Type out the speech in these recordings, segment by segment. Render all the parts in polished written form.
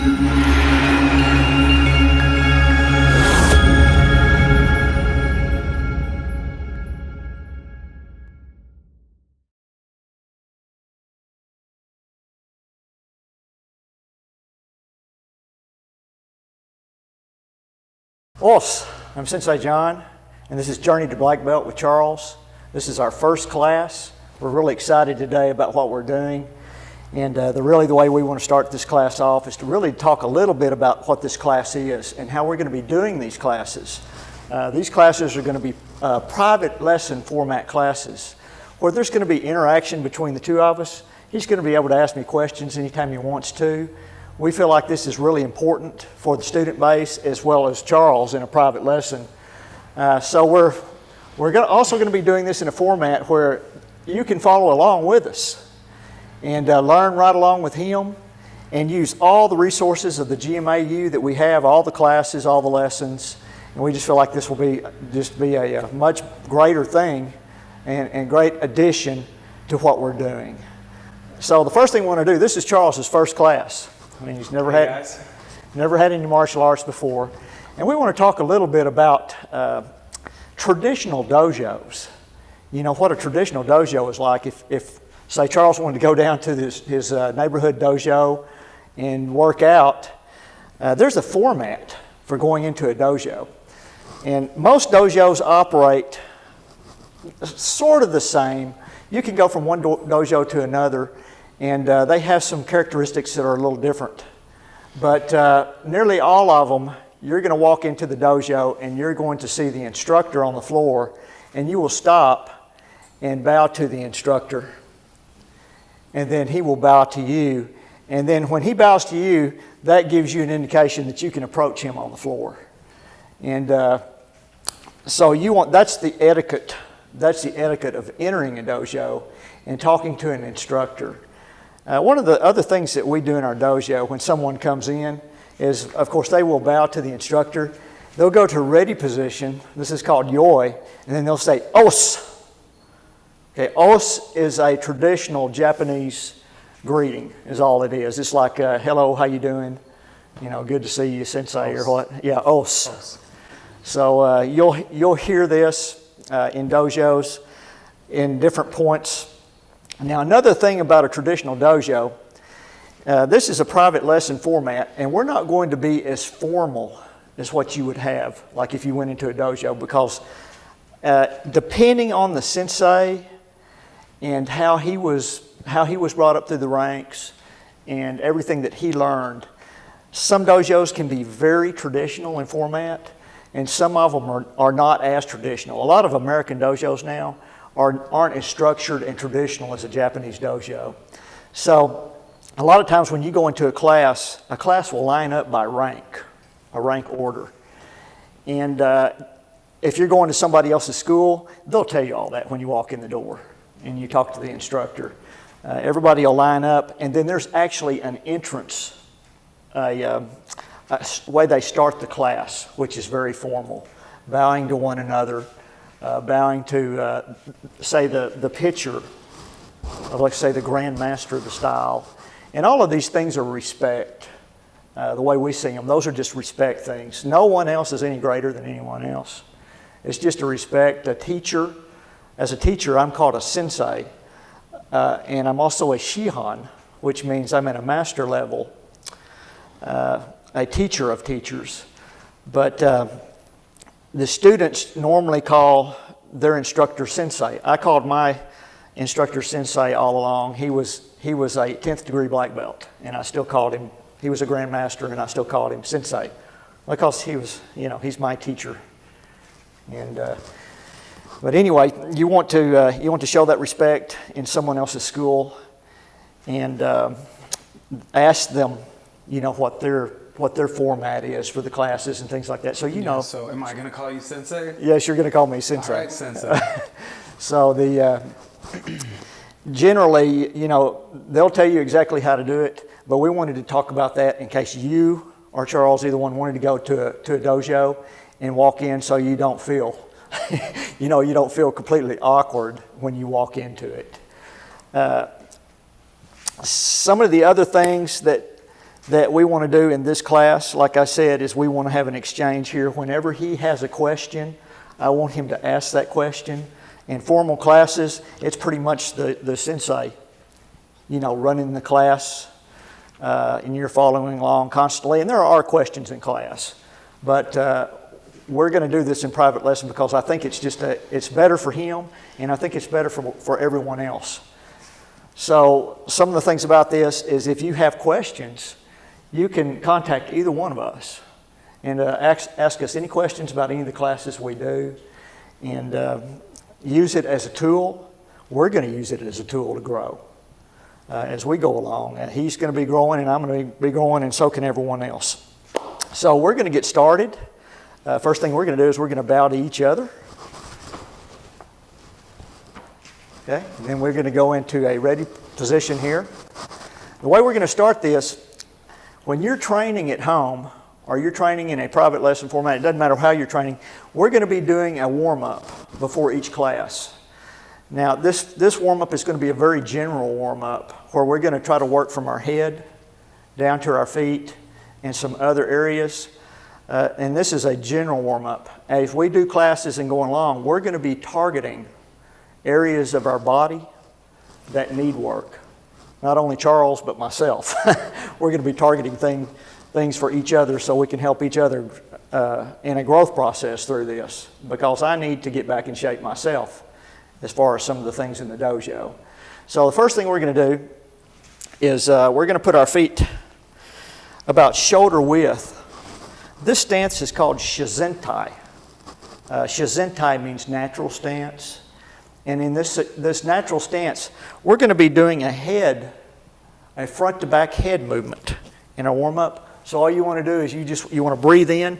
Os, I'm Sensei Jon, and this is Journey to Black Belt with Charles. This is our first class. We're really excited today about what we're doing. And the way we want to start this class off is to really talk a little bit about what this class is and how we're going to be doing these classes. These classes are going to be private lesson format classes where there's going to be interaction between the two of us. He's going to be able to ask me questions anytime he wants to. We feel like this is really important for the student base as well as Charles in a private lesson. So we're also going to be doing this in a format where you can follow along with us and learn right along with him and use all the resources of the GMAU that we have, all the classes, all the lessons. And we just feel like this will be a much greater thing and great addition to what we're doing. So the first thing we want to do, this is Charles's first class. I mean, he's never had any martial arts before. And we want to talk a little bit about traditional dojos. You know, what a traditional dojo is like. If say, Charles wanted to go down to his neighborhood dojo and work out, there's a format for going into a dojo. And most dojos operate sort of the same. You can go from one dojo to another, and they have some characteristics that are a little different. But nearly all of them, you're going to walk into the dojo and you're going to see the instructor on the floor, and you will stop and bow to the instructor. And then he will bow to you. And then when he bows to you, that gives you an indication that you can approach him on the floor. And so that's the etiquette. That's the etiquette of entering a dojo and talking to an instructor. One of the other things that we do in our dojo when someone comes in is, of course, they will bow to the instructor. They'll go to a ready position. This is called yoi, and then they'll say os. Okay, os is a traditional Japanese greeting, is all it is. It's like, hello, how you doing? You know, good to see you, sensei, or what? Yeah, os. So you'll hear this in dojos in different points. Now, another thing about a traditional dojo, this is a private lesson format, and we're not going to be as formal as what you would have, like if you went into a dojo, because depending on the sensei and how he was brought up through the ranks and everything that he learned, some dojos can be very traditional in format, and some of them are not as traditional. A lot of American dojos now aren't as structured and traditional as a Japanese dojo. So a lot of times when you go into a class will line up by rank, a rank order. And if you're going to somebody else's school, they'll tell you all that when you walk in the door and you talk to the instructor. Everybody will line up, and then there's actually an entrance, a way they start the class, which is very formal, bowing to one another, bowing to, say, the pitcher, let's say the grand master of the style. And all of these things are respect, the way we see them. Those are just respect things. No one else is any greater than anyone else. It's just a respect. A teacher, as a teacher, I'm called a sensei, and I'm also a Shihan, which means I'm at a master level, a teacher of teachers. But the students normally call their instructor sensei. I called my instructor sensei all along. He was a 10th degree black belt, and I still called him, he was a grandmaster, and I still called him sensei because he was, he's my teacher. And but anyway, you want to show that respect in someone else's school, and ask them, what their format is for the classes and things like that. So know. So am I going to call you sensei? Yes, you're going to call me sensei. All right, sensei. So generally, they'll tell you exactly how to do it, but we wanted to talk about that in case you or Charles, either one, wanted to go to a dojo and walk in, so you don't feel, you don't feel completely awkward when you walk into it. Some of the other things that that we want to do in this class, like I said, is we want to have an exchange here. Whenever he has a question, I want him to ask that question. In formal classes, it's pretty much the sensei, running the class, and you're following along constantly. And there are questions in class, but we're going to do this in private lesson because I think it's better for him, and I think it's better for everyone else. So some of the things about this is if you have questions, you can contact either one of us and ask us any questions about any of the classes we do, and use it as a tool. We're going to use it as a tool to grow as we go along. He's going to be growing, and I'm going to be growing, and so can everyone else. So we're going to get started. First thing we're going to do is we're going to bow to each other. Okay, and then we're going to go into a ready position here. The way we're going to start this, when you're training at home or you're training in a private lesson format, it doesn't matter how you're training, we're going to be doing a warm-up before each class. Now, this warm-up is going to be a very general warm-up where we're going to try to work from our head down to our feet and some other areas. And this is a general warm-up. As we do classes and going along, we're going to be targeting areas of our body that need work. Not only Charles, but myself. We're going to be targeting things for each other so we can help each other in a growth process through this, because I need to get back in shape myself as far as some of the things in the dojo. So the first thing we're going to do is we're going to put our feet about shoulder width. This stance is called shizentai. Shizentai means natural stance. And in this natural stance, we're going to be doing a front to back head movement in our warm up. So all you want to do is you want to breathe in,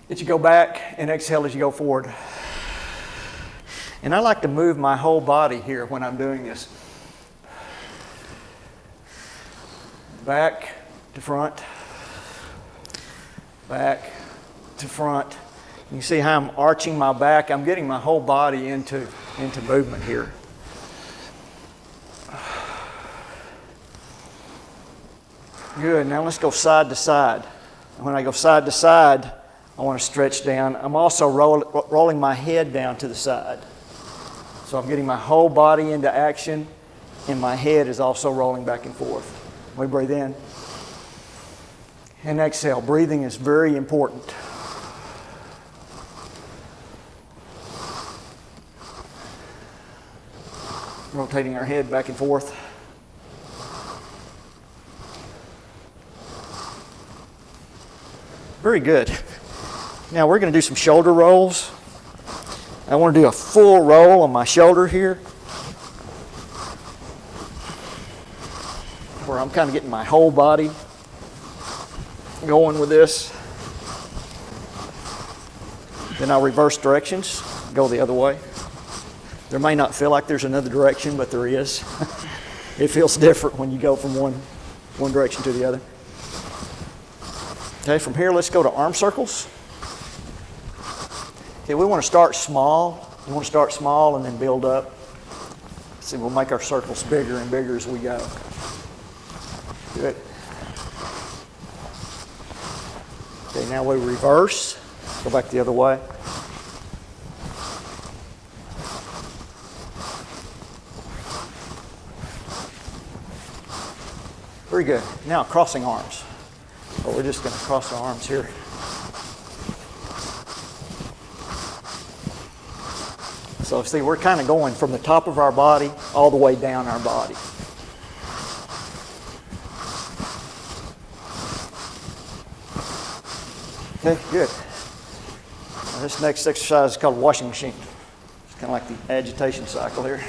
as you go back, and exhale as you go forward. And I like to move my whole body here when I'm doing this. Back to front, back to front. You see how I'm arching my back? I'm getting my whole body into movement here. Good. Now let's go side to side. When I go side to side, I want to stretch down. I'm also rolling my head down to the side. So I'm getting my whole body into action, and my head is also rolling back and forth. We breathe in and exhale. Breathing is very important. Rotating our head back and forth. Very good. Now we're going to do some shoulder rolls. I want to do a full roll on my shoulder here, where I'm kind of getting my whole body going with this. Then I'll reverse directions, go the other way. There may not feel like there's another direction, but there is. It feels different when you go from one direction to the other. Okay, from here, let's go to arm circles. Okay, we want to start small. We want to start small and then build up. See, we'll make our circles bigger and bigger as we go. Good. Okay, now we reverse. Go back the other way. Very good. Now crossing arms. So we're just going to cross our arms here. So see, we're kind of going from the top of our body all the way down our body. Okay, good. Now this next exercise is called washing machine. It's kind of like the agitation cycle here.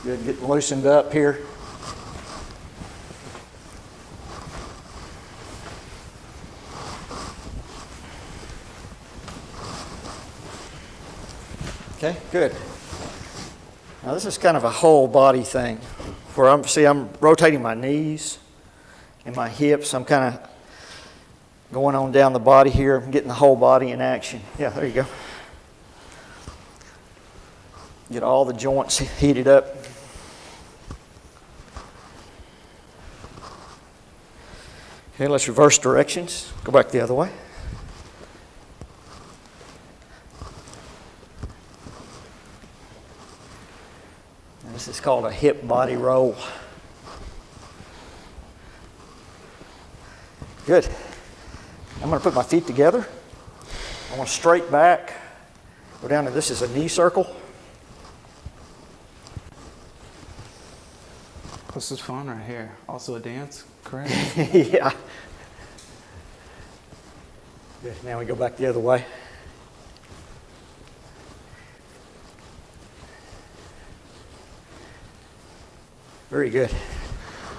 Good, get loosened up here. Okay, good. Now this is kind of a whole body thing where I'm rotating my knees and my hips. I'm kind of going on down the body here. I'm getting the whole body in action. Yeah, there you go. Get all the joints heated up. Okay, let's reverse directions. Go back the other way. And this is called a hip body roll. Good. I'm going to put my feet together. I want to straight back. Go down to this is a knee circle. This is fun right here. Also a dance, correct? Yeah. Good. Now we go back the other way. Very good.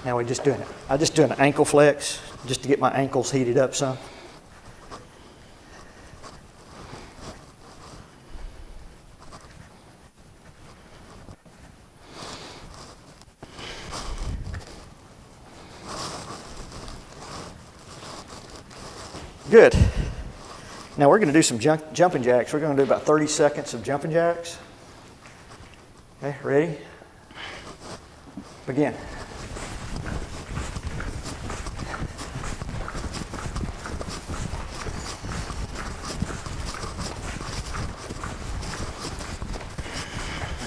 Now we're just doing it. I just do an ankle flex just to get my ankles heated up some. Good. Now we're going to do some jumping jacks. We're going to do about 30 seconds of jumping jacks. Okay, ready? Begin.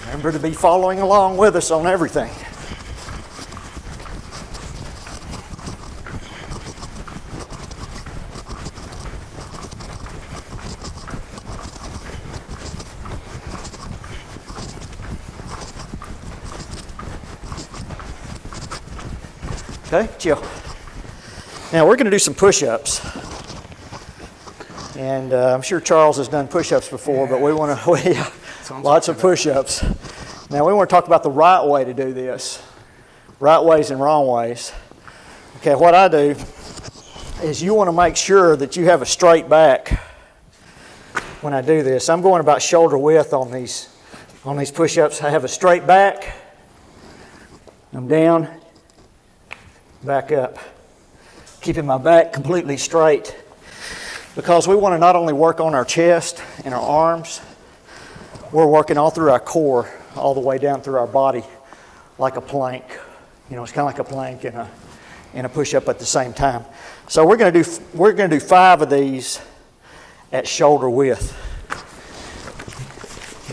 Remember to be following along with us on everything. Okay, chill. Now we're going to do some push-ups. And I'm sure Charles has done push-ups before, but we want to, lots of push-ups. Now we want to talk about the right way to do this. Right ways and wrong ways. Okay, what I do is you want to make sure that you have a straight back when I do this. I'm going about shoulder width on these push-ups. I have a straight back. I'm down. Back up, keeping my back completely straight, because we want to not only work on our chest and our arms, we're working all through our core, all the way down through our body, like a plank. You know, it's kind of like a plank and a push-up at the same time. So we're going to do 5 of these at shoulder width.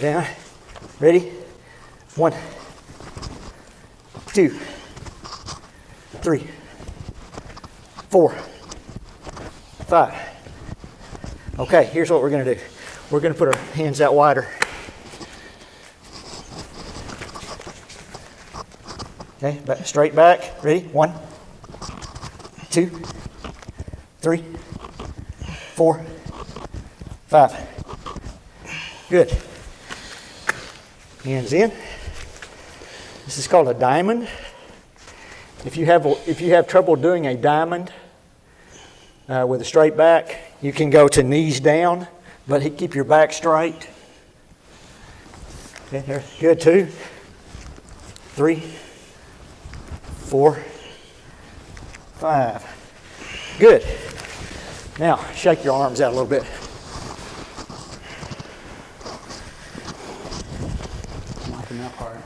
Down, ready? 1, 2. 3, 4, 5. Okay, here's what we're going to do. We're going to put our hands out wider. Okay, straight back. Ready? 1, 2, 3, 4, 5. Good. Hands in. This is called a diamond. If you have trouble doing a diamond with a straight back, you can go to knees down, but keep your back straight. Okay, there. Good. 2, 3, 4, 5. Good. Now shake your arms out a little bit. I'm liking that part.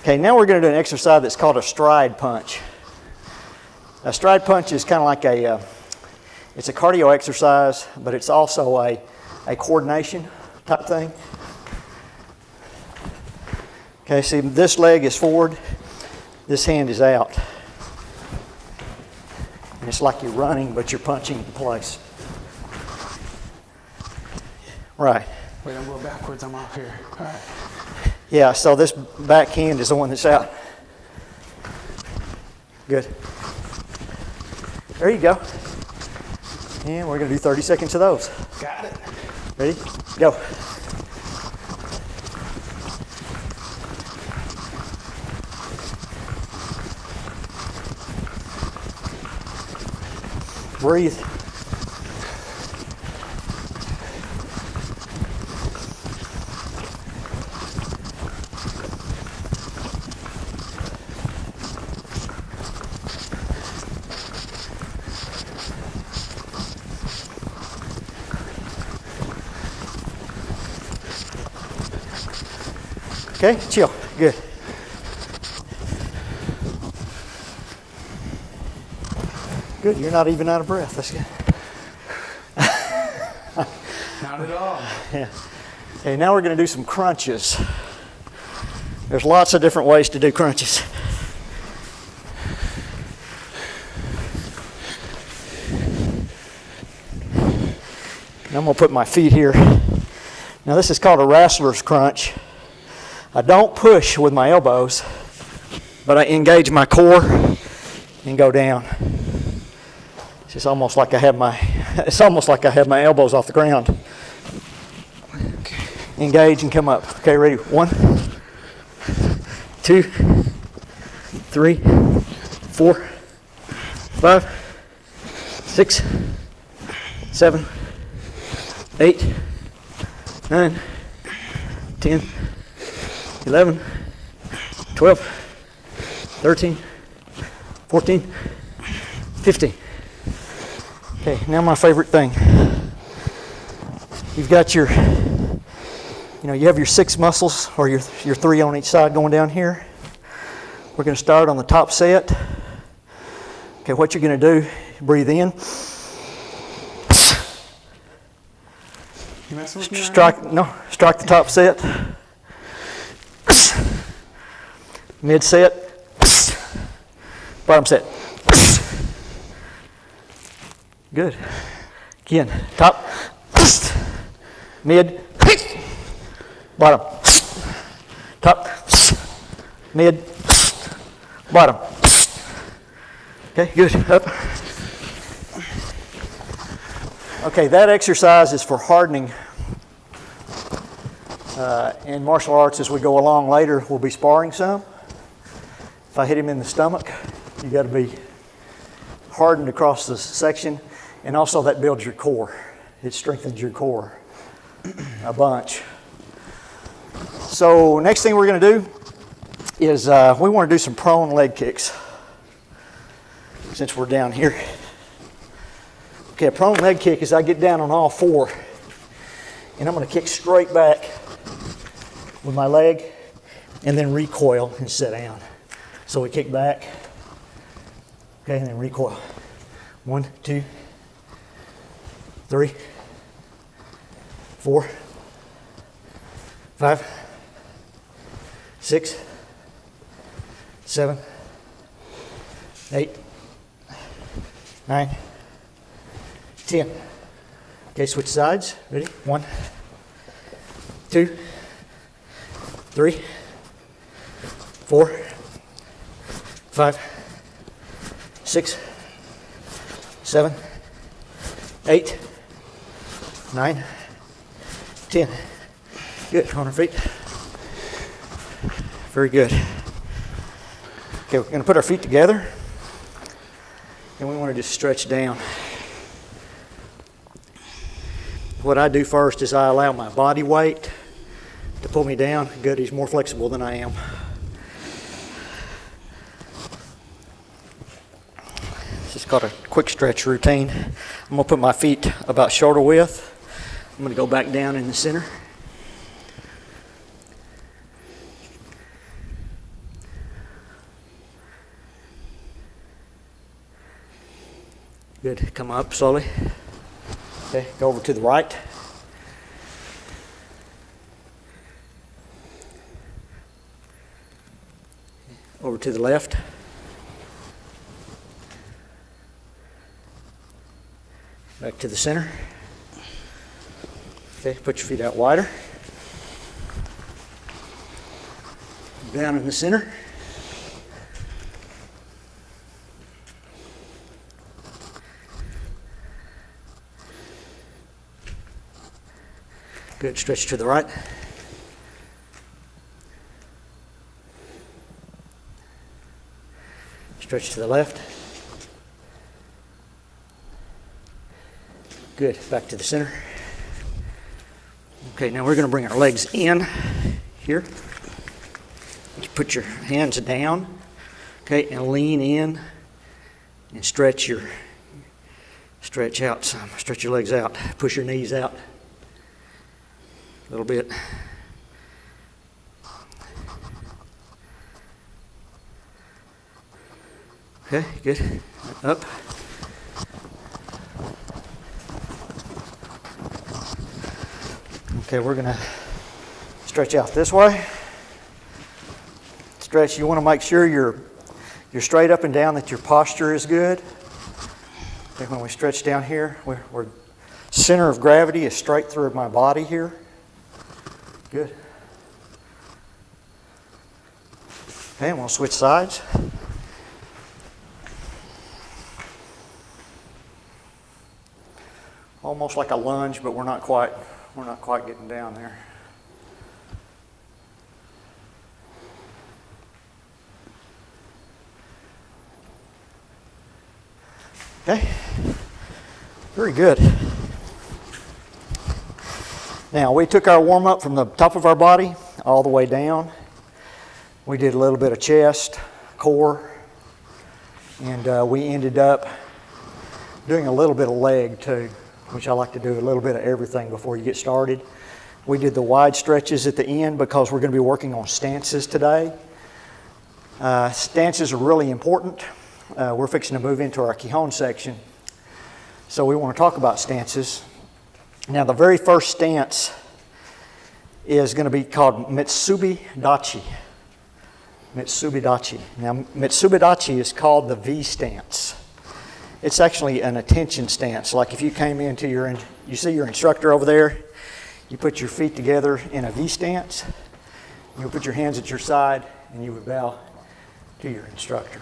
Okay, now we're going to do an exercise that's called a stride punch. A stride punch is kind of like it's a cardio exercise, but it's also a coordination type thing. Okay, see, this leg is forward, this hand is out. And it's like you're running, but you're punching in place. Right. Wait, I'm going backwards, I'm off here. All right. Yeah, so this back hand is the one that's out. Good. There you go. And we're going to do 30 seconds of those. Got it. Ready? Go. Breathe. Okay, chill. Good. Good. You're not even out of breath. That's good. Not at all. Yeah. Okay, now we're going to do some crunches. There's lots of different ways to do crunches. And I'm going to put my feet here. Now this is called a wrestler's crunch. I don't push with my elbows, but I engage my core and go down. It's almost like I have my elbows off the ground. Okay. Engage and come up. Okay, ready? 1, 2, 3, 4, 5, 6, 7, 8, 9, 10, 11, 12, 13, 14, 15. Okay, now my favorite thing. You've got your, you have your 6 muscles, or your 3 on each side going down here. We're going to start on the top set. Okay, what you're going to do, breathe in. You messing with me? Strike the top set. Mid set. Bottom set. Good. Again, top, mid, bottom. Top, mid, bottom. Okay, good. Up. Okay, that exercise is for hardening. In martial arts, as we go along later, we'll be sparring some. If I hit him in the stomach, you got to be hardened across the section, and also that builds your core. It strengthens your core a bunch. So next thing we're going to do is we want to do some prone leg kicks since we're down here. Okay, a prone leg kick is I get down on all 4 and I'm going to kick straight back with my leg and then recoil and sit down. So we kick back, okay, and then recoil. 1, 2, 3, 4, 5, 6, 7, 8, 9, 10. Okay, switch sides. Ready? 1, 2, 3, 4, 5, 6, 7, 8, 9, 10. Good. On our feet. Very good. Okay, we're going to put our feet together, and we want to just stretch down. What I do first is I allow my body weight to pull me down. Good, he's more flexible than I am. This is called a quick stretch routine. I'm going to put my feet about shoulder width. I'm going to go back down in the center. Good, come up slowly. Okay, go over to the right. Over to the left. Back to the center. Okay, put your feet out wider. Down in the center. Good, stretch to the right. Stretch to the left. Good, back to the center. Okay, now we're going to bring our legs in here. You put your hands down, okay, and lean in and stretch out some. Stretch your legs out. Push your knees out a little bit. Okay, good. Up. Okay, we're gonna stretch out this way. Stretch, you wanna make sure you're straight up and down, that your posture is good. Okay, when we stretch down here, we're center of gravity is straight through my body here. Good. Okay, and we'll switch sides. Almost like a lunge, but we're not quite getting down there. Okay, very good. Now we took our warm up from the top of our body all the way down. We did a little bit of chest, core, and we ended up doing a little bit of leg too, which I like to do a little bit of everything before you get started. We did the wide stretches at the end because we're going to be working on stances today. Stances are really important. We're fixing to move into our Kihon section, so we want to talk about stances. Now, the very first stance is going to be called MUSUBI-DACHI. MUSUBI-DACHI. Now, MUSUBI-DACHI is called the V stance. It's actually an attention stance. Like if you came into you see your instructor over there, you put your feet together in a V stance, you would put your hands at your side, and you would bow to your instructor.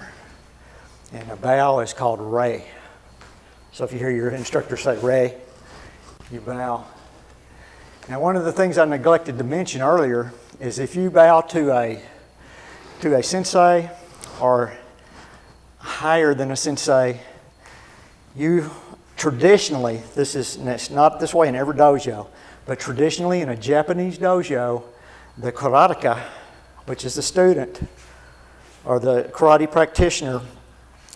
And a bow is called Rei. So if you hear your instructor say Rei, you bow. Now, one of the things I neglected to mention earlier is if you bow to a sensei or higher than a sensei, you traditionally, it's not this way in every dojo, but traditionally in a Japanese dojo, the karateka, which is the student or the karate practitioner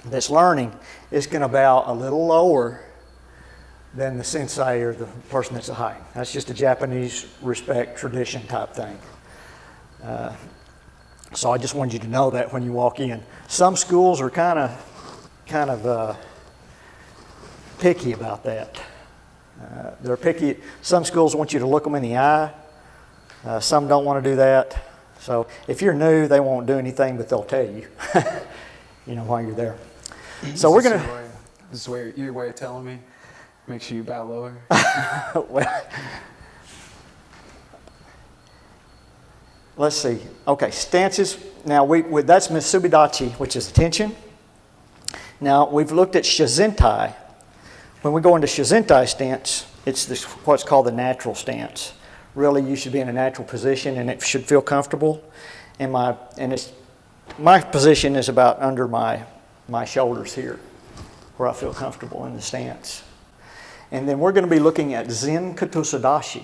that's learning, is going to bow a little lower than the sensei or the person that's a high. That's just a Japanese respect, tradition type thing. So I just wanted you to know that when you walk in. Some schools are kind of picky about that. They're picky. Some schools want you to look them in the eye. Some don't want to do that. So if you're new, they won't do anything, but they'll tell you, while you're there. So we're going to... This is your way of telling me? Make sure you bow lower? Well, let's see. Okay, stances. Now, that's MUSUBI-DACHI, which is attention. Now, we've looked at Shizentai. When we go into Shizentai stance, it's what's called the natural stance. Really, you should be in a natural position, and it should feel comfortable. And my position is about under my shoulders here, where I feel comfortable in the stance. And then we're going to be looking at Zenkutsu-Dachi.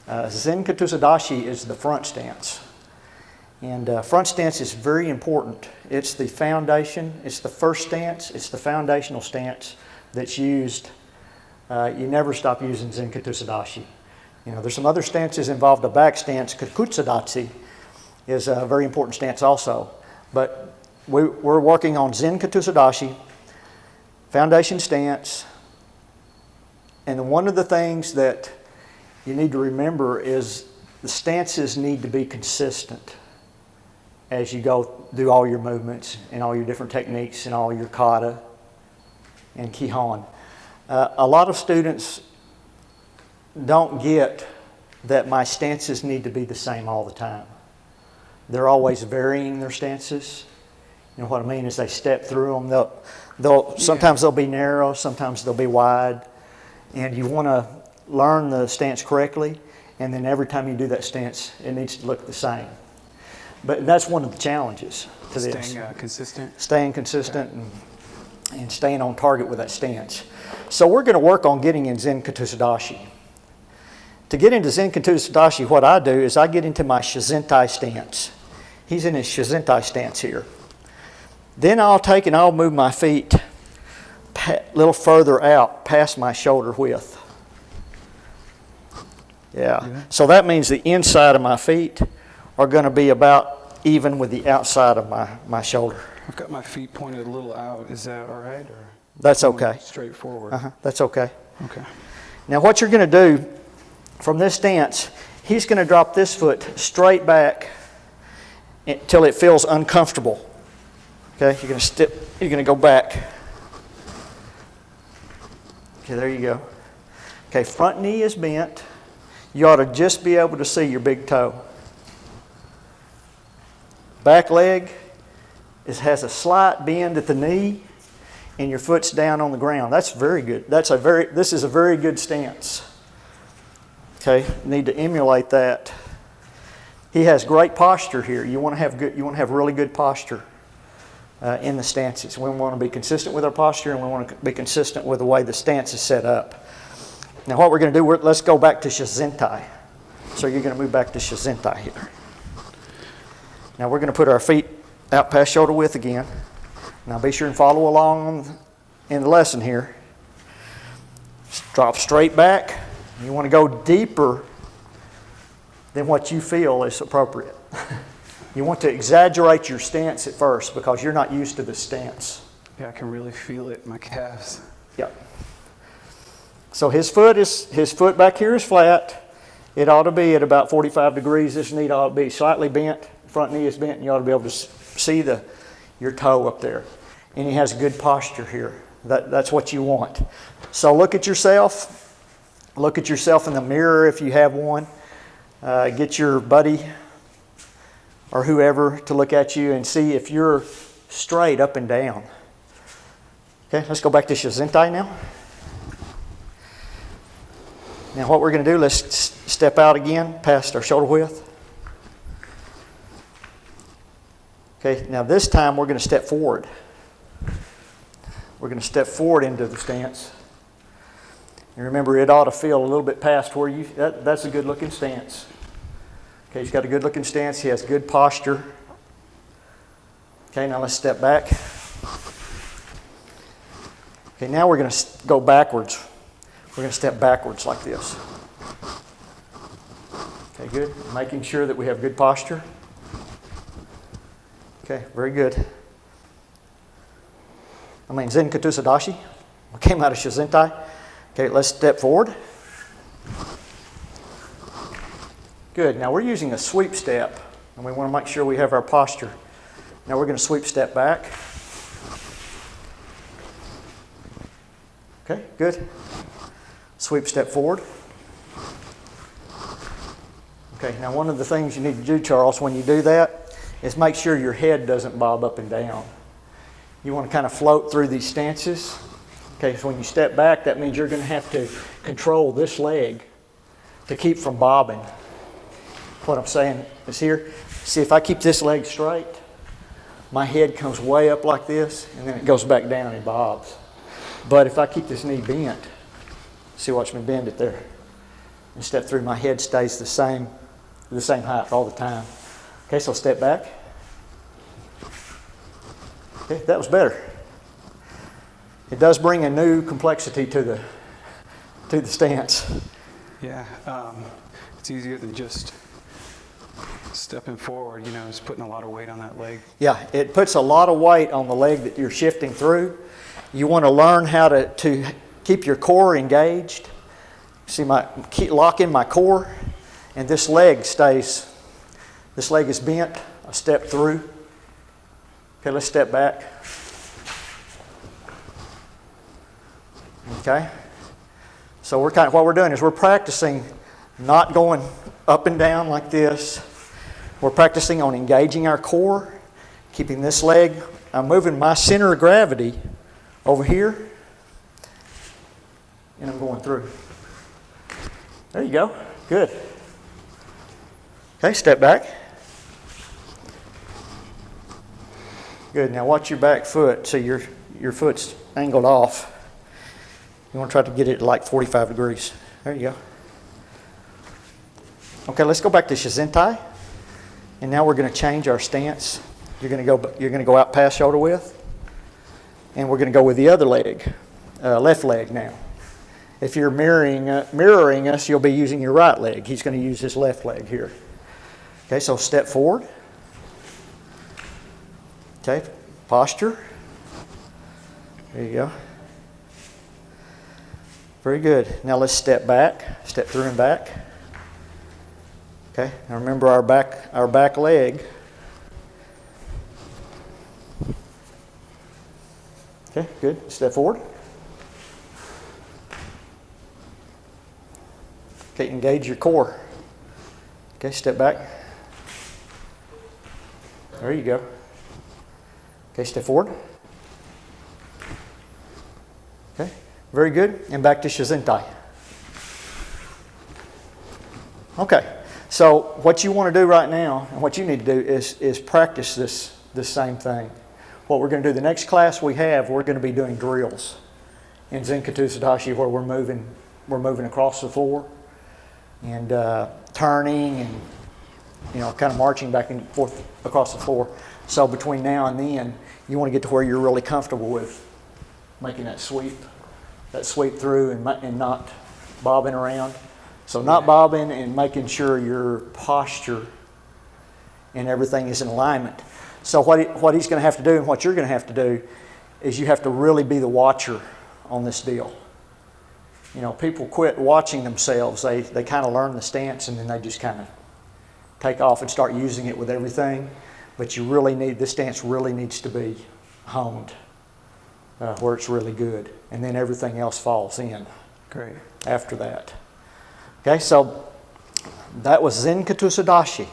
Zenkutsu-Dachi is the front stance. And front stance is very important. It's the foundation. It's the first stance. It's the foundational stance that's used. You never stop using Zenkutsu-Dachi. There's some other stances involved. The back stance, Kokutsu-Dachi, is a very important stance also. But we're working on Zenkutsu-Dachi, foundation stance. And one of the things that you need to remember is the stances need to be consistent as you go do all your movements and all your different techniques and all your kata and Kihon. A lot of students don't get that my stances need to be the same all the time. They're always varying their stances. What I mean is they step through them. Sometimes they'll be narrow, sometimes they'll be wide. And you want to learn the stance correctly, and then every time you do that stance, it needs to look the same. But that's one of the challenges to this. Staying consistent? Staying consistent and staying on target with that stance. So we're going to work on getting in Zenkutsu-Dachi. To get into Zenkutsu-Dachi, what I do is I get into my Shizentai stance. He's in his Shizentai stance here. Then I'll move my feet a little further out past my shoulder width. Yeah. So that means the inside of my feet are going to be about even with the outside of my shoulder. I've got my feet pointed a little out. Is that all right? Or That's okay. straight forward? That's okay. Okay. Now what you're going to do from this stance, he's going to drop this foot straight back until it feels uncomfortable. Okay, you're going to go back. Okay, there you go. Okay, front knee is bent. You ought to just be able to see your big toe. Back leg has a slight bend at the knee, and your foot's down on the ground. That's very good. This is a very good stance. Okay, you need to emulate that. He has great posture here. You want to have really good posture in the stances. We want to be consistent with our posture, and we want to be consistent with the way the stance is set up. Now what we're going to do, let's go back to Shizentai. So you're going to move back to Shizentai here. Now we're going to put our feet out past shoulder width again. Now be sure and follow along in the lesson here. Drop straight back. You want to go deeper than what you feel is appropriate. You want to exaggerate your stance at first because you're not used to the stance. Yeah, I can really feel it in my calves. Yep. So his foot back here is flat. It ought to be at about 45 degrees. This knee ought to be slightly bent. Front knee is bent, and you ought to be able to see your toe up there. And he has good posture here. That's what you want. So look at yourself. Look at yourself in the mirror if you have one. Get your buddy or whoever to look at you and see if you're straight up and down. Okay, let's go back to Shizentai now. Now what we're going to do, let's step out again past our shoulder width. Okay, now this time we're going to step forward. We're going to step forward into the stance. And remember, it ought to feel a little bit past where that's a good looking stance. Okay, he's got a good looking stance. He has good posture. Okay, now let's step back. Okay, now we're going to go backwards. We're going to step backwards like this. Okay, good. Making sure that we have good posture. Okay, very good. Zenkutsu-Dachi. We came out of Shizentai. Okay, let's step forward. Good. Now we're using a sweep step, and we want to make sure we have our posture. Now we're going to sweep step back. Okay, good. Sweep step forward. Okay, now one of the things you need to do, Charles, when you do that is make sure your head doesn't bob up and down. You want to kind of float through these stances. Okay, so when you step back, that means you're going to have to control this leg to keep from bobbing. What I'm saying is here, see if I keep this leg straight, my head comes way up like this, and then it goes back down and bobs. But if I keep this knee bent, see, watch me bend it there, and step through, my head stays the same height all the time. Okay, so step back. Okay, that was better. It does bring a new complexity to the stance. Yeah, it's easier than just stepping forward, it's putting a lot of weight on that leg. Yeah, it puts a lot of weight on the leg that you're shifting through. You want to learn how to keep your core engaged. See, lock in my core, and this leg is bent. I step through. Okay, let's step back. Okay, so what we're doing is we're practicing not going up and down like this. We're practicing on engaging our core, keeping this leg. I'm moving my center of gravity over here, and I'm going through. There you go. Good. Okay, step back. Good. Now watch your back foot. So your foot's angled off. You want to try to get it at like 45 degrees. There you go. Okay, let's go back to Shizentai. And now we're going to change our stance. You're going to go out past shoulder width. And we're going to go with the other leg, left leg now. If you're mirroring us, you'll be using your right leg. He's going to use his left leg here. Okay, so step forward. Okay, Posture. There you go. Very good. Now let's step back. Step through and back. Okay. Now remember our back leg. Okay, good. Step forward. Okay, engage your core. Okay, step back. There you go. Okay, step forward. Okay, very good. And back to Shizentai. Okay, so what you want to do right now, and what you need to do is practice this same thing. What we're going to do, the next class we're going to be doing drills in Zenkutsu-Dachi where we're moving across the floor and turning and kind of marching back and forth across the floor. So between now and then, you want to get to where you're really comfortable with making that sweep through and not bobbing around. So not bobbing and making sure your posture and everything is in alignment. So what he's going to have to do and what you're going to have to do is you have to really be the watcher on this deal. People quit watching themselves. They kind of learn the stance and then they just kind of take off and start using it with everything. But this stance really needs to be honed where it's really good. And then everything else falls in. Great. After that. Okay, so that was Zenkutsu-Dachi.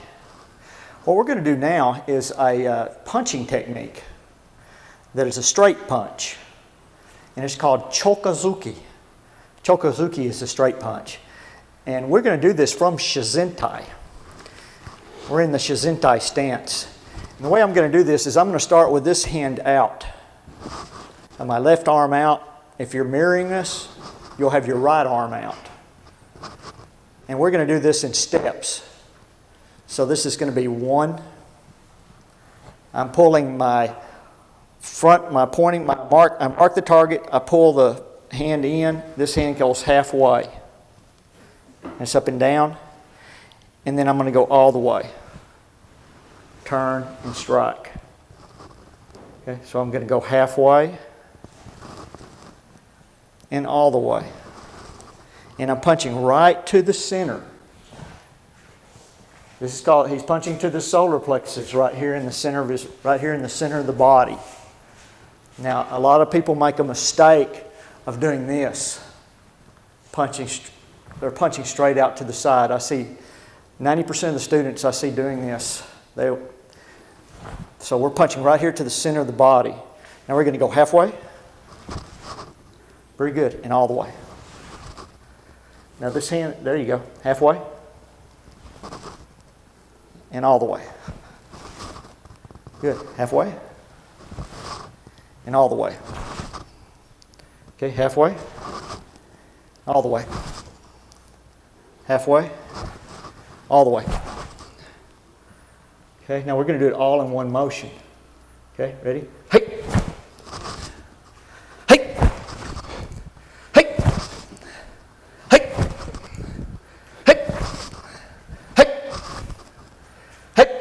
What we're going to do now is a punching technique that is a straight punch. And it's called Choku-Zuki. Choku-Zuki is a straight punch. And we're going to do this from Shizentai. We're in the Shizentai stance. And the way I'm going to do this is I'm going to start with this hand out. And my left arm out. If you're mirroring this, you'll have your right arm out. And we're going to do this in steps. So this is going to be 1. I'm pulling my front, I mark the target, I pull the hand in, this hand goes halfway. It's up and down. And then I'm going to go all the way. Turn and strike. Okay, so I'm going to go halfway and all the way. And I'm punching right to the center. This is called, he's punching to the solar plexus right here in the center of the body. Now, a lot of people make a mistake of doing this. They're punching straight out to the side. I see 90% of the students I see doing this. So we're punching right here to the center of the body. Now we're going to go halfway. Very good. And all the way. Now this hand, there you go. Halfway. And all the way. Good. Halfway. And all the way. Okay, halfway. All the way. Halfway. All the way. Okay, now we're going to do it all in one motion. Okay, ready? Hey! Hey! Hey! Hey! Hey! Hey! Hey!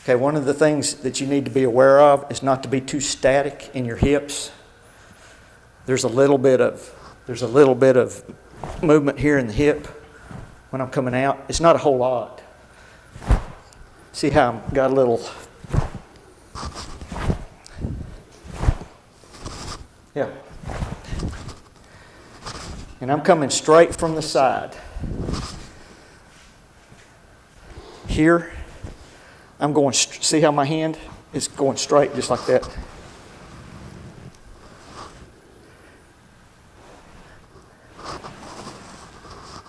Okay, one of the things that you need to be aware of is not to be too static in your hips. There's a little bit of movement here in the hip when I'm coming out. It's not a whole lot. See how I've got a little, yeah. And I'm coming straight from the side. Here, I'm going, see how my hand is going straight just like that.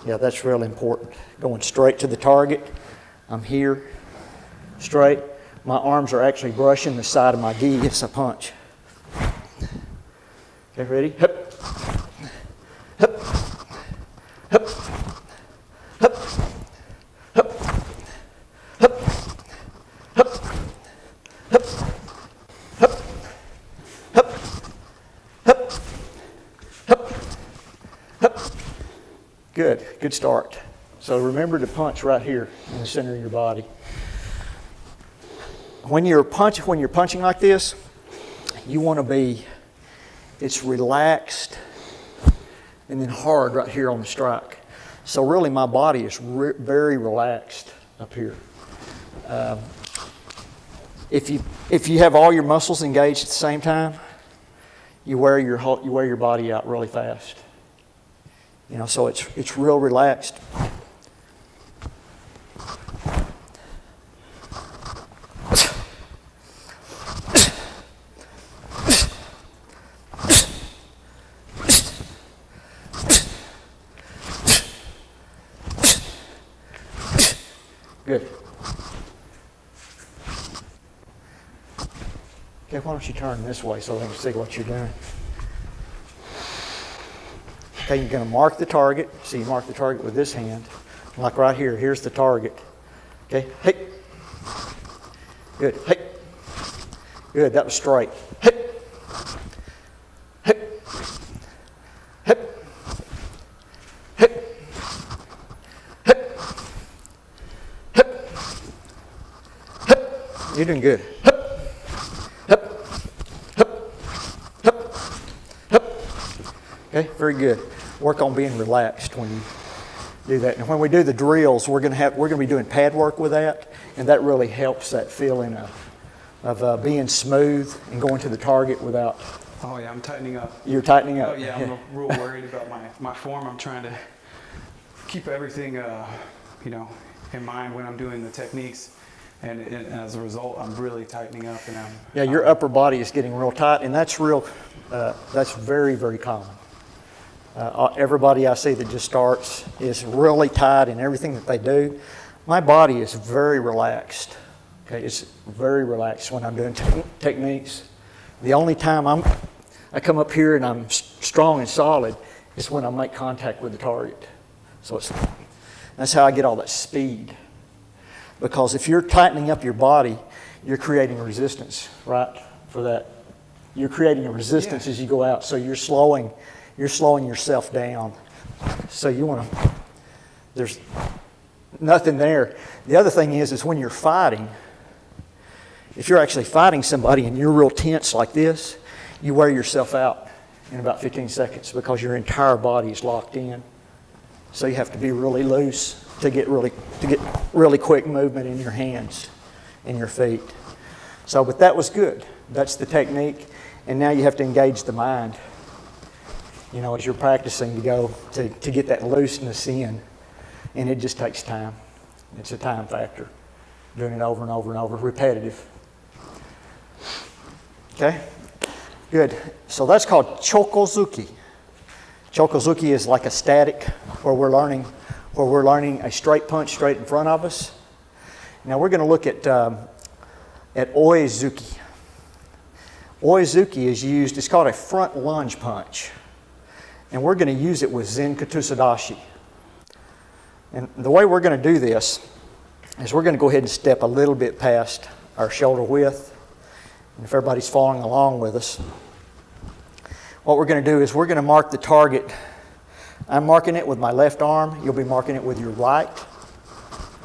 Yeah, that's really important. Going straight to the target. I'm here. Straight. My arms are actually brushing the side of my gi as I punch. Okay, ready? Hup. Hup. Hup. Hup. Hup. Hup. Hup. Hup. Hup. Hup. Hup. Hup. Hup. Good. Good start. So remember to punch right here in the center of your body. when you're punching like this, you want to be, it's relaxed and then hard right here on the strike. So really my body is very relaxed up here. If you have all your muscles engaged at the same time, you wear your body out really fast. You know, so it's real relaxed. Good. Okay, why don't you turn this way so they can see what you're doing. Okay, you're going to mark the target. So you mark the target with this hand. Like right here, here's the target. Okay, hey. Good, hey. Good, that was straight. Hey. Hey. Hey. Hey. Hey. Hey. You're doing good. Okay, very good. Work on being relaxed when you do that. And when we do the drills, we're going to be doing pad work with that, and that really helps that feeling of being smooth and going to the target without. Oh yeah, I'm tightening up. You're tightening up. Oh yeah, I'm real worried about my form. I'm trying to keep everything, in mind when I'm doing the techniques. And as a result, I'm really tightening up, and your upper body is getting real tight, and that's that's very, very common. Everybody I see that just starts is really tight in everything that they do. My body is very relaxed. Okay, it's very relaxed when I'm doing techniques. The only time I come up here and I'm strong and solid is when I make contact with the target. So that's how I get all that speed. Because if you're tightening up your body, you're creating resistance, right? For that, you're creating a resistance as you go out. So you're slowing yourself down. So there's nothing there. The other thing is when you're fighting, if you're actually fighting somebody and you're real tense like this, you wear yourself out in about 15 seconds because your entire body is locked in. So you have to be really loose to get really quick movement in your hands and your feet. So, but that was good. That's the technique. And now you have to engage the mind, as you're practicing to get that looseness in. And it just takes time. It's a time factor. Doing it over and over and over, repetitive. Okay? Good. So that's called Choku-Zuki. Choku-Zuki is like a static where we're learning a straight punch straight in front of us. Now we're going to look at Oi-Zuki. Oi-Zuki is used, it's called a front lunge punch. And we're going to use it with Zenkutsu-Dachi. And the way we're going to do this is we're going to go ahead and step a little bit past our shoulder width. And if everybody's following along with us, what we're going to do is we're going to mark the target. I'm marking it with my left arm. You'll be marking it with your right.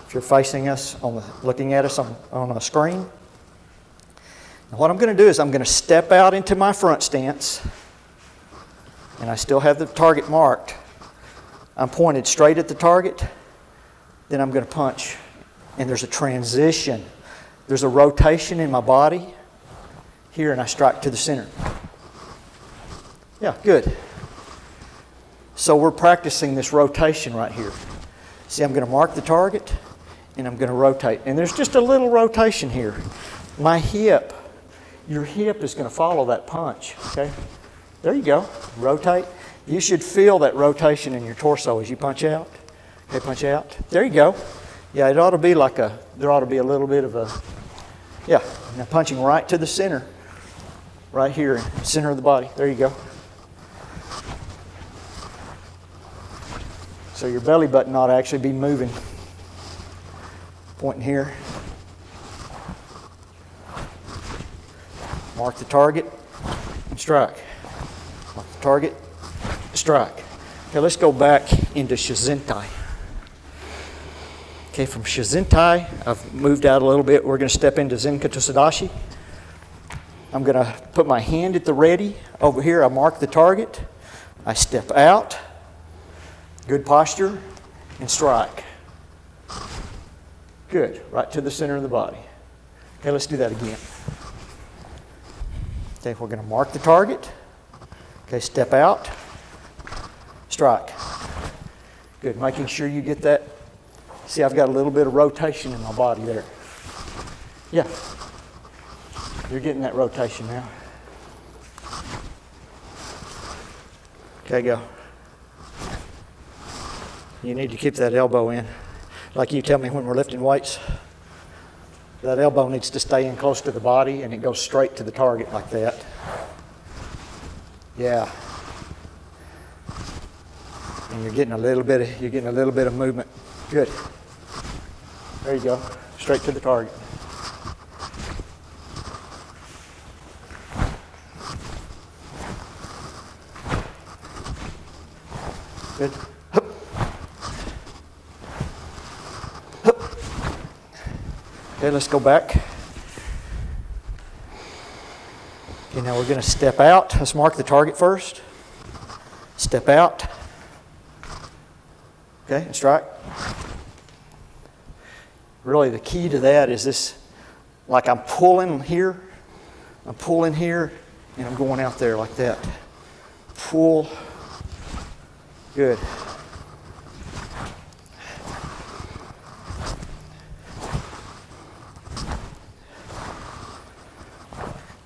If you're facing us, looking at us on a screen. And what I'm going to do is I'm going to step out into my front stance. And I still have the target marked. I'm pointed straight at the target. Then I'm going to punch. And there's a transition. There's a rotation in my body. Here, and I strike to the center. Yeah, good. So we're practicing this rotation right here. See, I'm going to mark the target, and I'm going to rotate. And there's just a little rotation here. My hip, your hip is going to follow that punch, okay? There you go. Rotate. You should feel that rotation in your torso as you punch out. Okay, punch out. There you go. Yeah, it ought to be there ought to be a little bit of a, yeah. Now punching right to the center. Right here, center of the body. There you go. So your belly button ought to actually be moving. Pointing here. Mark the target and strike. Mark the target, strike. Okay, let's go back into Shizentai. Okay, from Shizentai, I've moved out a little bit. We're going to step into Zenkutsu-Dachi. I'm going to put my hand at the ready. Over here, I mark the target. I step out, good posture, and strike. Good, right to the center of the body. Okay, let's do that again. Okay, we're going to mark the target. Okay, step out, strike. Good, making sure you get that. See, I've got a little bit of rotation in my body there. Yeah, you're getting that rotation now. Okay, go. You need to keep that elbow in. Like you tell me when we're lifting weights, that elbow needs to stay in close to the body and it goes straight to the target like that. Yeah. And you're getting a little bit of movement. Good. There you go. Straight to the target. Good. Hup. Hup. Okay, let's go back. Okay, now we're going to step out. Let's mark the target first. Step out. Okay, and strike. Really, the key to that is this, like I'm pulling here, and I'm going out there like that. Pull. Good.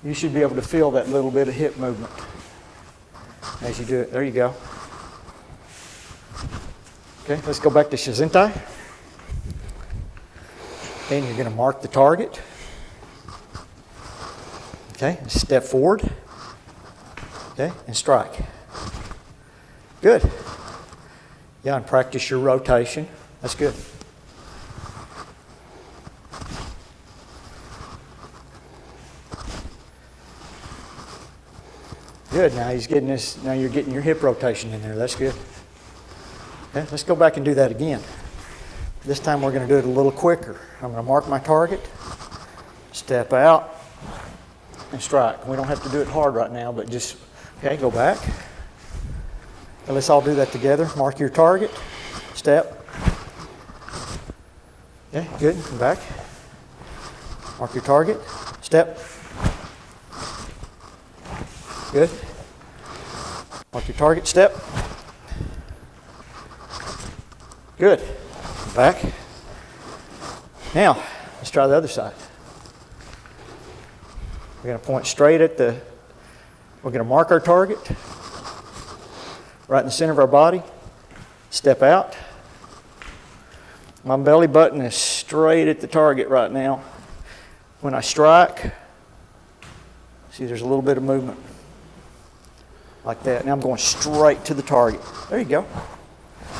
You should be able to feel that little bit of hip movement as you do it. There you go. Okay, let's go back to Shizentai. Okay, and you're going to mark the target. Okay, step forward. Okay, and strike. Good. Yeah, and practice your rotation. That's good. Good. Now he's getting this. Now you're getting your hip rotation in there. That's good. Okay, let's go back and do that again. This time we're going to do it a little quicker. I'm going to mark my target, step out, and strike. We don't have to do it hard right now, but just, okay, go back. Okay, let's all do that together. Mark your target, step. Okay, good. Come back. Mark your target, step. Good. Mark your target, step. Good. Back. Now, let's try the other side. We're going to point straight at we're going to mark our target right in the center of our body. Step out. My belly button is straight at the target right now. When I strike, see there's a little bit of movement like that. Now I'm going straight to the target. There you go.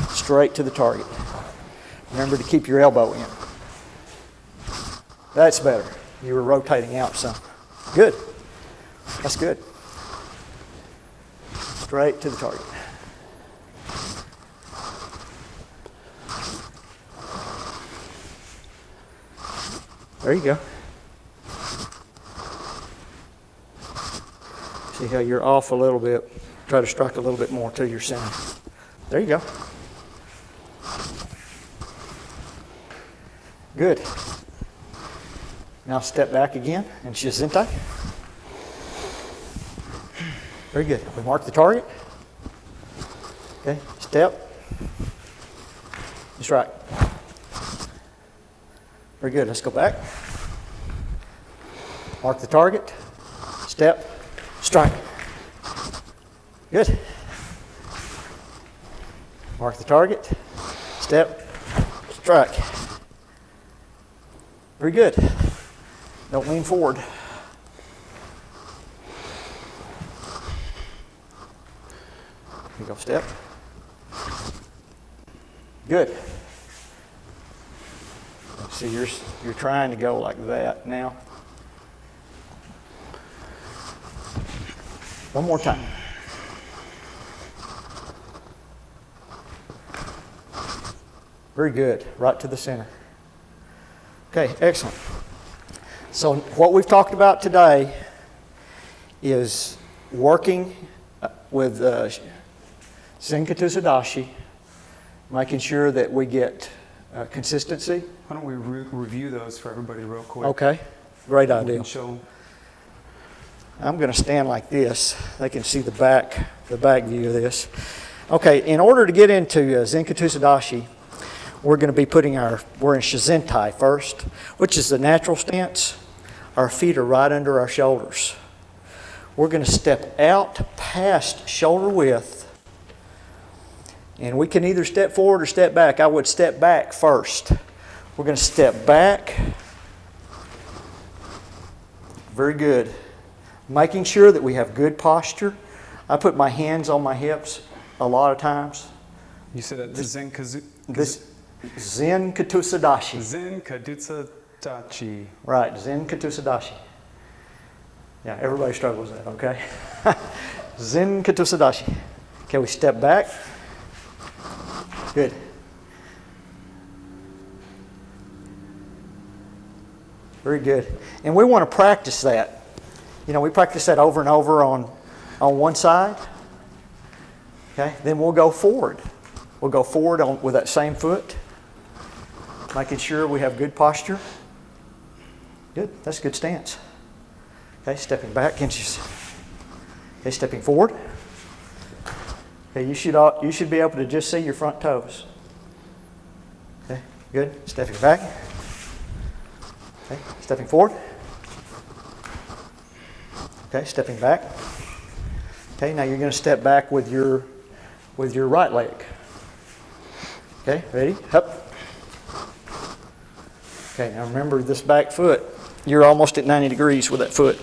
Straight to the target. Remember to keep your elbow in. That's better. You were rotating out some. Good. That's good. Straight to the target. There you go. See how you're off a little bit. Try to strike a little bit more to your center. There you go. Good. Now step back again and Shizentai. Very good. We mark the target. Okay, step. And strike. Very good. Let's go back. Mark the target. Step. Strike. Good. Mark the target. Step. Strike. Very good. Don't lean forward. Here you go, step. Good. See, you're trying to go like that now. One more time. Very good. Right to the center. Okay, excellent. So what we've talked about today is working with Zenkutsu-Dachi, making sure that we get consistency. Why don't we review those for everybody real quick? Okay, great We idea. can show 'em. I'm going to stand like this. They can see the back view of this. Okay, in order to get into Zenkutsu-Dachi, we're going to be we're in Shizentai first, which is the natural stance. Our feet are right under our shoulders. We're going to step out past shoulder width, and we can either step forward or step back. I would step back first. We're going to step back. Very good. Making sure that we have good posture. I put my hands on my hips a lot of times. You said that This Zenkutsu-Dachi. Zenkutsu-Dachi. Right, Zenkutsu-Dachi. Yeah, everybody struggles with that, okay? Zenkutsu-Dachi. Okay, we step back. Good. Very good. And we want to practice that. You know, we practice that over and over on one side. Okay, then we'll go forward. We'll go forward with that same foot, making sure we have good posture. Good, that's a good stance. Okay, stepping back, okay, stepping forward. Okay, you should be able to just see your front toes. Okay, good, stepping back. Okay, stepping forward. Okay, stepping back. Okay, now you're going to step back with your right leg. Okay, ready? Up. Okay, now remember this back foot. You're almost at 90 degrees with that foot.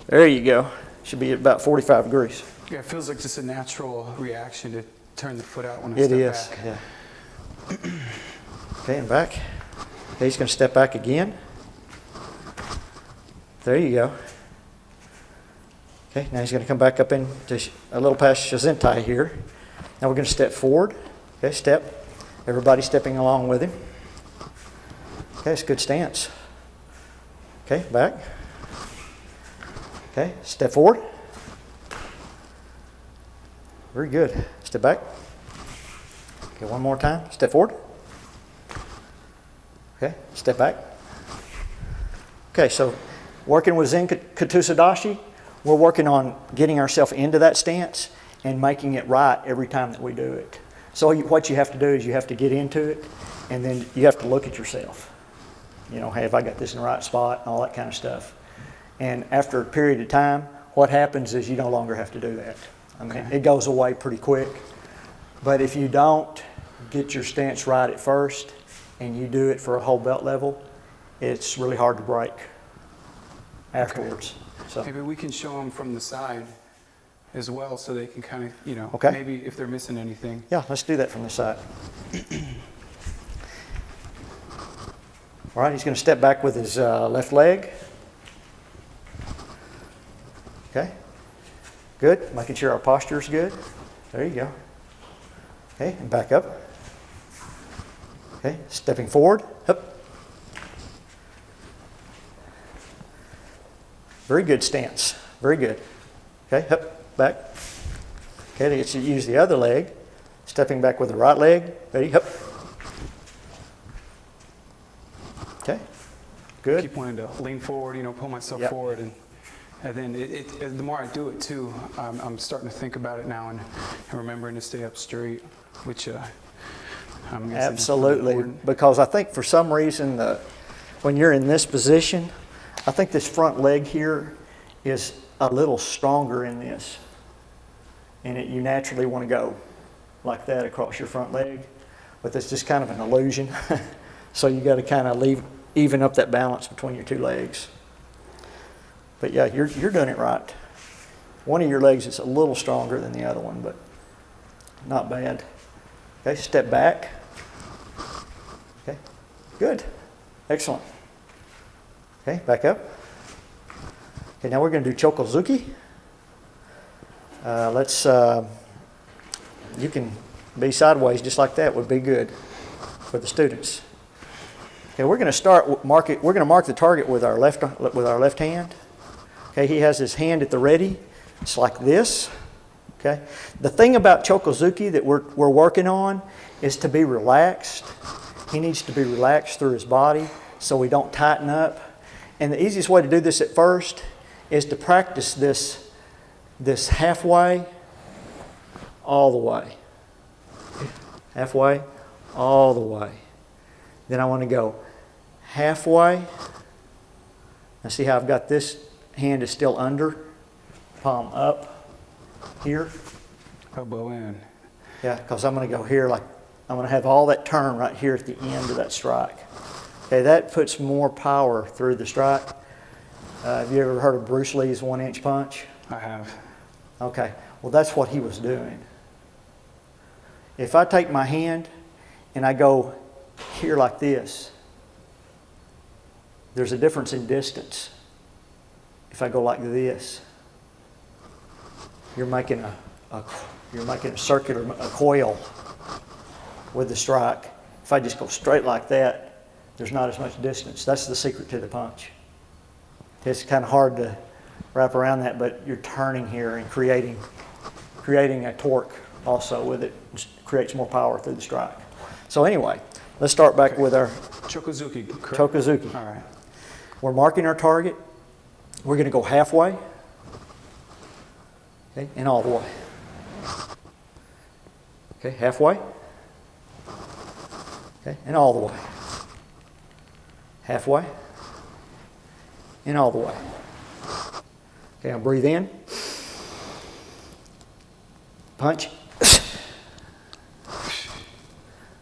There you go. Should be at about 45 degrees. Yeah, it feels like just a natural reaction to turn the foot out when I It step is, back. yeah. Okay, and back. Okay, he's going to step back again. There you go. Okay, now he's going to come back up into a little past Shizentai here. Now we're going to step forward. Okay, step. Everybody stepping along with him. Okay, it's a good stance. Okay, back. Okay, step forward. Very good. Step back. Okay, one more time. Step forward. Okay, step back. Okay, so working with Zenkutsu-Dachi, we're working on getting ourselves into that stance and making it right every time that we do it. So what you have to do is you have to get into it, and then you have to look at yourself. You know, hey, have I got this in the right spot and all that kind of stuff. And after a period of time, what happens is you no longer have to do that. I mean, Okay. it goes away pretty quick. But if you don't get your stance right at first and you do it for a whole belt level, it's really hard to break afterwards. So. Maybe we can show them from the side as well so they can kind of, you know, Okay. maybe if they're missing anything. Yeah, let's do that from the side. All right, he's going to step back with his left leg. Okay, good. Making sure our posture is good. There you go. Okay, and back up. Okay, stepping forward. Up. Very good stance. Very good. Okay, up, back. Okay, to get you to use the other leg. Stepping back with the right leg. Ready, up. Okay, good. Keep wanting to lean forward, you know, pull myself Yep. forward, and then the more I do it too, I'm starting to think about it now and remembering to stay up straight, which I'm guessing is really Absolutely, important. because I think for some reason when you're in this position, I think this front leg here is a little stronger in this, and you naturally want to go like that across your front leg, but that's just kind of an illusion. So you got to kind of even up that balance between your two legs. But yeah, you're doing it right. One of your legs is a little stronger than the other one, but not bad. Okay, step back. Okay, good, excellent. Okay, back up. Okay, now we're going to do Choku-Zuki. You can be sideways just like that would be good for the students. Okay, we're going to start we're going to mark the target with our left hand. Okay, he has his hand at the ready. It's like this. Okay, the thing about Choku-Zuki that we're working on is to be relaxed. He needs to be relaxed through his body so we don't tighten up. And the easiest way to do this at first is to practice this halfway, all the way. Halfway, all the way. Then I want to go halfway. Now see how I've got this hand is still under, palm up here. Elbow in. Yeah, because I'm going to go here like, I'm going to have all that turn right here at the end of that strike. Okay, that puts more power through the strike. Have you ever heard of Bruce Lee's 1-inch punch? I have. Okay, well that's what he was doing. If I take my hand and I go here like this, there's a difference in distance. If I go like this, you're making a circular, a coil with the strike. If I just go straight like that, there's not as much distance. That's the secret to the punch. It's kind of hard to wrap around that, but you're turning here and creating a torque also with it. It creates more power through the strike. So anyway, let's start back with our Choku-Zuki, correct? Choku-Zuki. All right. We're marking our target. We're going to go halfway, okay, and all the way. Okay, halfway, okay, and all the way. Halfway, and all the way. Okay, I'll breathe in. Punch.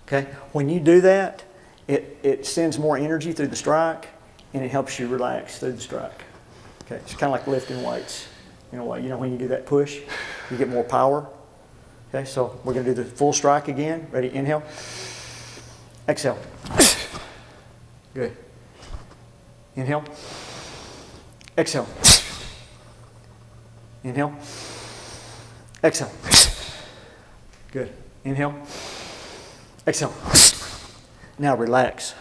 Okay, when you do that, it sends more energy through the strike, and it helps you relax through the strike. Okay, it's kind of like lifting weights. You know when you do that push, you get more power. Okay, so we're going to do the full strike again. Ready? Inhale. Exhale. Good. Inhale. Exhale. Inhale. Exhale. Good. Inhale. Exhale. Now relax.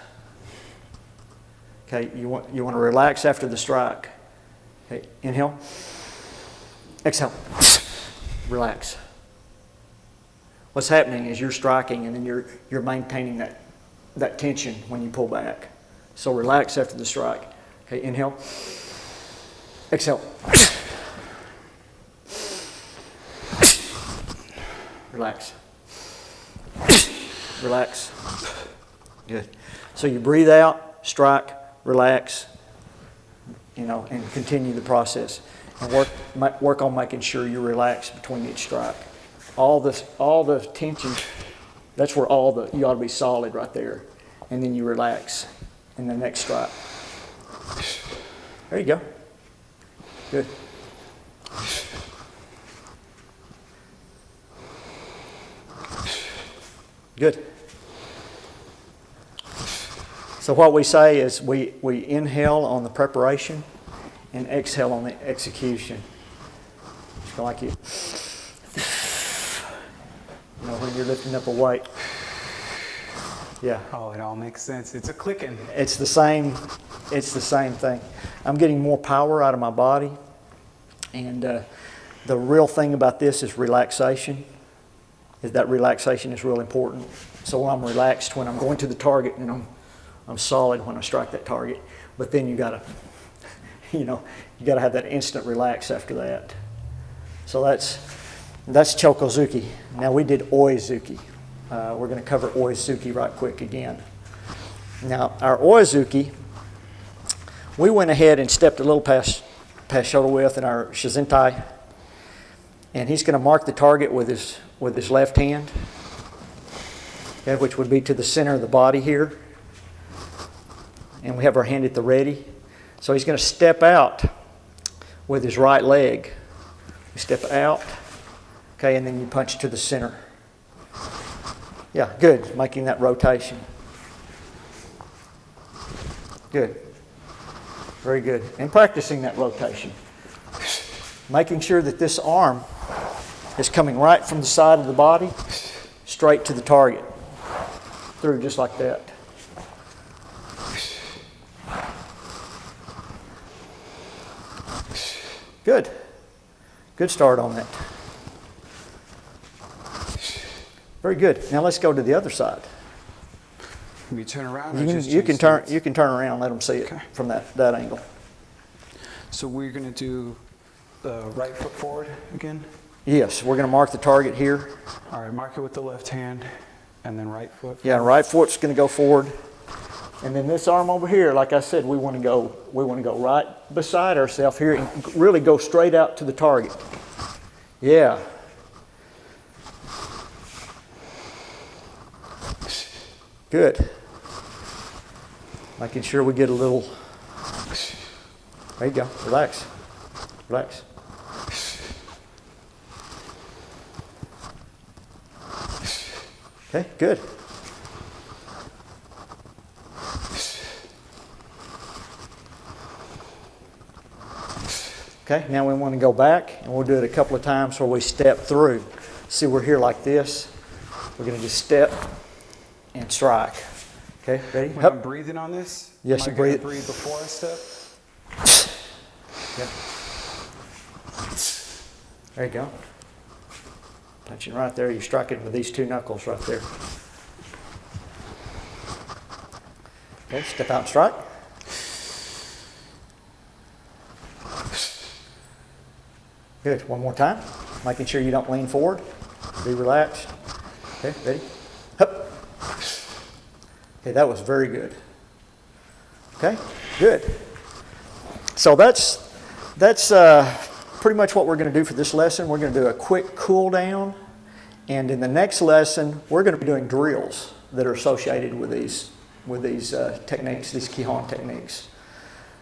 Okay, you want to relax after the strike. Okay, inhale. Exhale. Relax. What's happening is you're striking and then you're maintaining that tension when you pull back. So relax after the strike. Okay, inhale. Exhale. Relax. Relax. Good. So you breathe out, strike, relax, and continue the process. And work on making sure you're relaxed between each strike. All the tension, that's where you ought to be solid right there. And then you relax in the next strike. There you go. Good. Good. So what we say is we inhale on the preparation and exhale on the execution. Just like when you're lifting up a weight. Yeah. Oh, it all makes sense. It's a clicking. It's the same thing. I'm getting more power out of my body. And the real thing about this is relaxation. That relaxation is real important. So I'm relaxed when I'm going to the target, and I'm solid when I strike that target. But then you gotta have that instant relax after that. So that's Choku-Zuki. Now we did Oi-Zuki. We're going to cover Oi-Zuki right quick again. Now our Oi-Zuki, we went ahead and stepped a little past shoulder width in our Shizentai, and he's going to mark the target with his left hand, okay, which would be to the center of the body here. And we have our hand at the ready. So he's going to step out with his right leg. You step out, okay, and then you punch to the center. Yeah, good, making that rotation. Good. Very good. And practicing that rotation. Making sure that this arm is coming right from the side of the body straight to the target. Through just like that. Good. Good start on that. Very good. Now let's go to the other side. Can we turn around? You can turn around and let them see it from that angle. So we're going to do the right foot forward again? Yes, we're going to mark the target here. All right, mark it with the left hand and then right foot. Yeah, right foot's going to go forward. And then this arm over here, like I said, we want to go right beside ourselves here and really go straight out to the target. Yeah. Good. Making sure we get a little. There you go. Relax. Relax. Okay, good. Okay, now we want to go back and we'll do it a couple of times where we step through. See, we're here like this. We're going to just step and strike. Okay, ready? When I'm breathing on this, yes, am you I gonna breathe. breathe before I step? Yep. There you go. Touching right there. You're striking with these two knuckles right there. Okay, step out and strike. Good. One more time. Making sure you don't lean forward. Be relaxed. Okay, ready? Hup. Okay, that was very good. Okay, good. So that's pretty much what we're going to do for this lesson. We're going to do a quick cool down, and in the next lesson, we're going to be doing drills that are associated with these techniques, these Kihon techniques.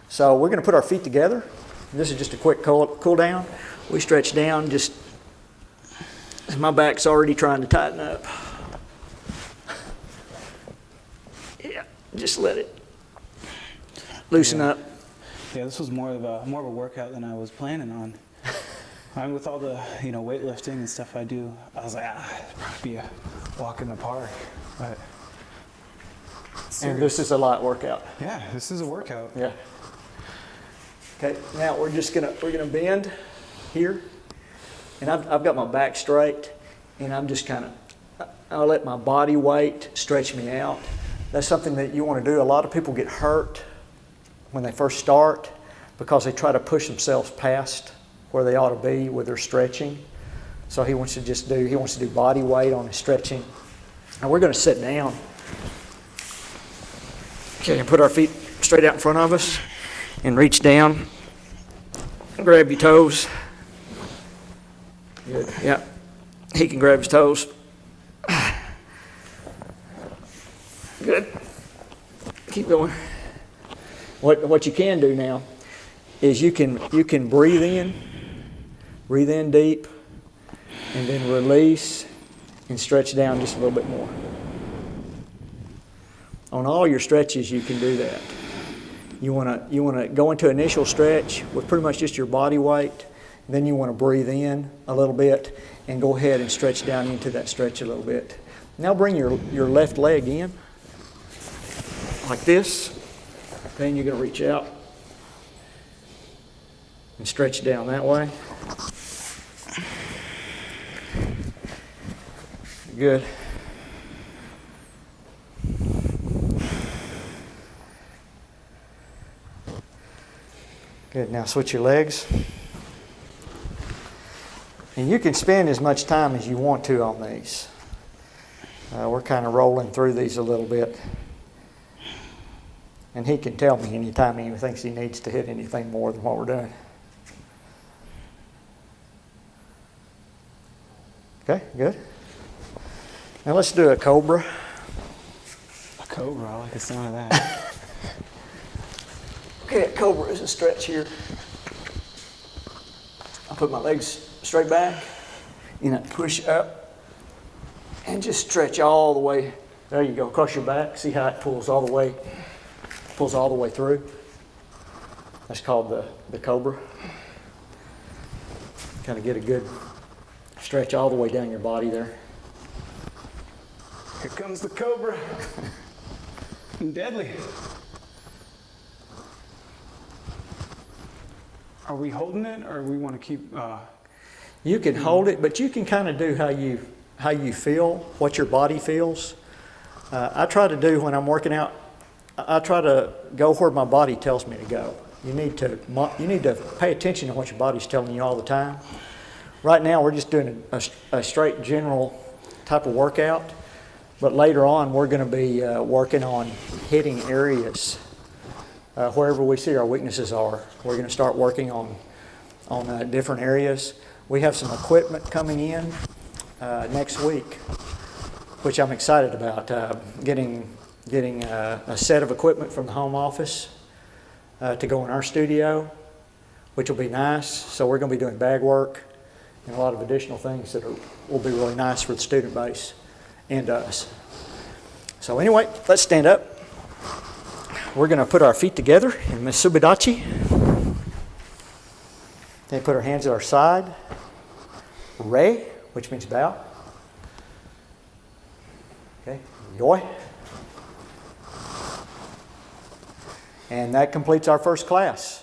So we're going to put our feet together. This is just a quick cool down. We stretch down, just my back's already trying to tighten up. Yeah, just let it loosen up. Yeah, this was more of a workout than I was planning on. I mean, with all the weightlifting and stuff I do, I was like, it'd probably be a walk in the park. But and this is a light workout. Yeah, this is a workout. Yeah. Okay, now we're gonna bend here, and I've got my back straight, and I'm just I'll let my body weight stretch me out. That's something that you want to do. A lot of people get hurt when they first start because they try to push themselves past where they ought to be with their stretching. So he wants to do body weight on his stretching. Now we're going to sit down. Okay, and put our feet straight out in front of us and reach down. Grab your toes. Good. Yeah. He can grab his toes. Good. Keep going. What you can do now is you can breathe in deep, and then release and stretch down just a little bit more. On all your stretches, you can do that. You want to go into initial stretch with pretty much just your body weight. Then you want to breathe in a little bit and go ahead and stretch down into that stretch a little bit. Now bring your left leg in like this. Then you're going to reach out and stretch down that way. Good. Good. Now switch your legs. And you can spend as much time as you want to on these. We're kind of rolling through these a little bit. And he can tell me anytime he thinks he needs to hit anything more than what we're doing. Okay, good. Now let's do a cobra. A cobra, I like the sound of that. Okay, a cobra is a stretch here. I'll put my legs straight back and I push up and just stretch all the way. There you go, across your back. See how it pulls all the way through? That's called the cobra. Kind of get a good stretch all the way down your body there. Here comes the cobra. Deadly. Are we holding it, or we want to keep? You can hold it, but you can kind of do how you feel, what your body feels. I try to do when I'm working out. I try to go where my body tells me to go. You need to pay attention to what your body's telling you all the time. Right now, we're just doing a straight general type of workout, but later on, we're going to be working on hitting areas wherever we see our weaknesses are. We're going to start working on different areas. We have some equipment coming in next week, which I'm excited about. Getting a set of equipment from the home office to go in our studio, which will be nice. So we're going to be doing bag work and a lot of additional things that will be really nice for the student base and us. So anyway, let's stand up. We're going to put our feet together in MUSUBI-DACHI. Then put our hands at our side. Rei, which means bow. Okay, Yoi. And that completes our first class.